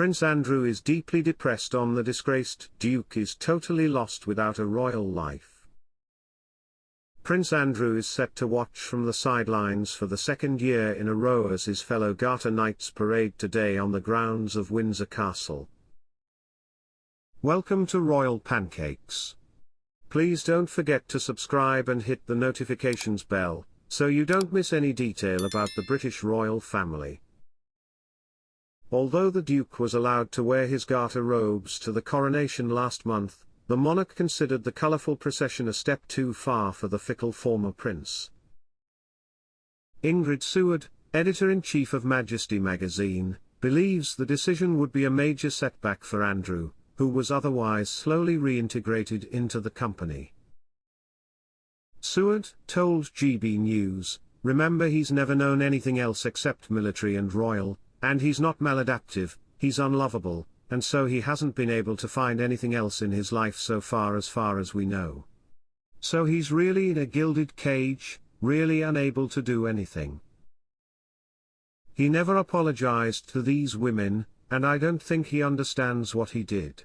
Prince Andrew is deeply depressed on the disgraced Duke is totally lost without a royal life. Prince Andrew is set to watch from the sidelines for the second year in a row as his fellow Garter Knights parade today on the grounds of Windsor Castle. Welcome to Royal Pancakes. Please don't forget to subscribe and hit the notifications bell, so you don't miss any detail about the British royal family. Although the Duke was allowed to wear his garter robes to the coronation last month, the monarch considered the colourful procession a step too far for the fickle former prince. Ingrid Seward, editor-in-chief of Majesty magazine, believes the decision would be a major setback for Andrew, who was otherwise slowly reintegrated into the company. Seward told GB News, "Remember, he's never known anything else except military and royal, and he's not maladaptive, he's unlovable, and so he hasn't been able to find anything else in his life so far as we know. So he's really in a gilded cage, really unable to do anything. He never apologized to these women, and I don't think he understands what he did.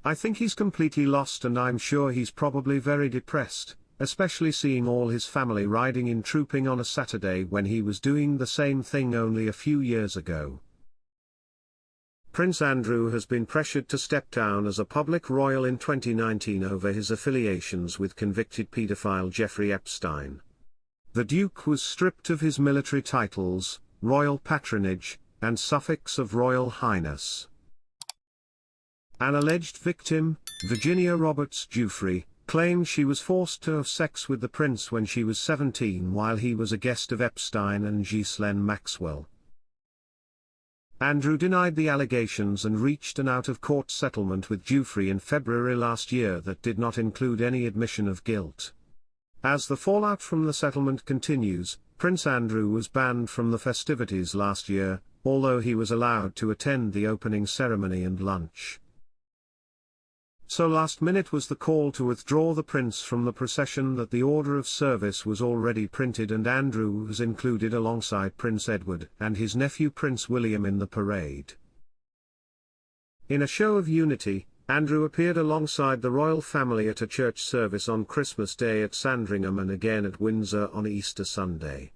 I think he's completely lost, and I'm sure he's probably very depressed, especially seeing all his family riding in trooping on a Saturday when he was doing the same thing only a few years ago." Prince Andrew has been pressured to step down as a public royal in 2019 over his affiliations with convicted paedophile Jeffrey Epstein. The Duke was stripped of his military titles, royal patronage, and suffix of Royal Highness. An alleged victim, Virginia Roberts Giuffre, claimed she was forced to have sex with the prince when she was 17 while he was a guest of Epstein and Ghislaine Maxwell. Andrew denied the allegations and reached an out-of-court settlement with Giuffre in February last year that did not include any admission of guilt. As the fallout from the settlement continues, Prince Andrew was banned from the festivities last year, although he was allowed to attend the opening ceremony and lunch. So last minute was the call to withdraw the prince from the procession that the order of service was already printed, and Andrew was included alongside Prince Edward and his nephew Prince William in the parade. In a show of unity, Andrew appeared alongside the royal family at a church service on Christmas Day at Sandringham and again at Windsor on Easter Sunday.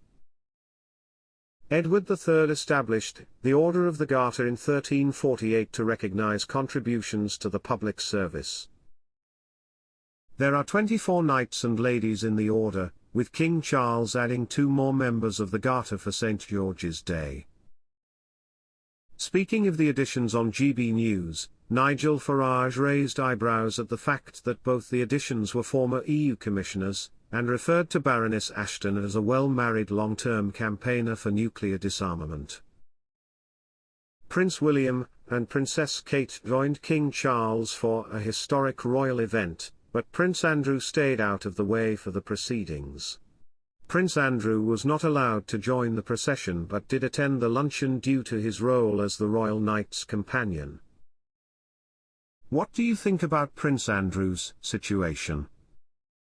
Edward III established the Order of the Garter in 1348 to recognise contributions to the public service. There are 24 knights and ladies in the order, with King Charles adding 2 more members of the Garter for St. George's Day. Speaking of the additions on GB News, Nigel Farage raised eyebrows at the fact that both the additions were former EU commissioners, and referred to Baroness Ashton as a well-married long-term campaigner for nuclear disarmament. Prince William and Princess Kate joined King Charles for a historic royal event, but Prince Andrew stayed out of the way for the proceedings. Prince Andrew was not allowed to join the procession but did attend the luncheon due to his role as the Royal Knight's companion. What do you think about Prince Andrew's situation?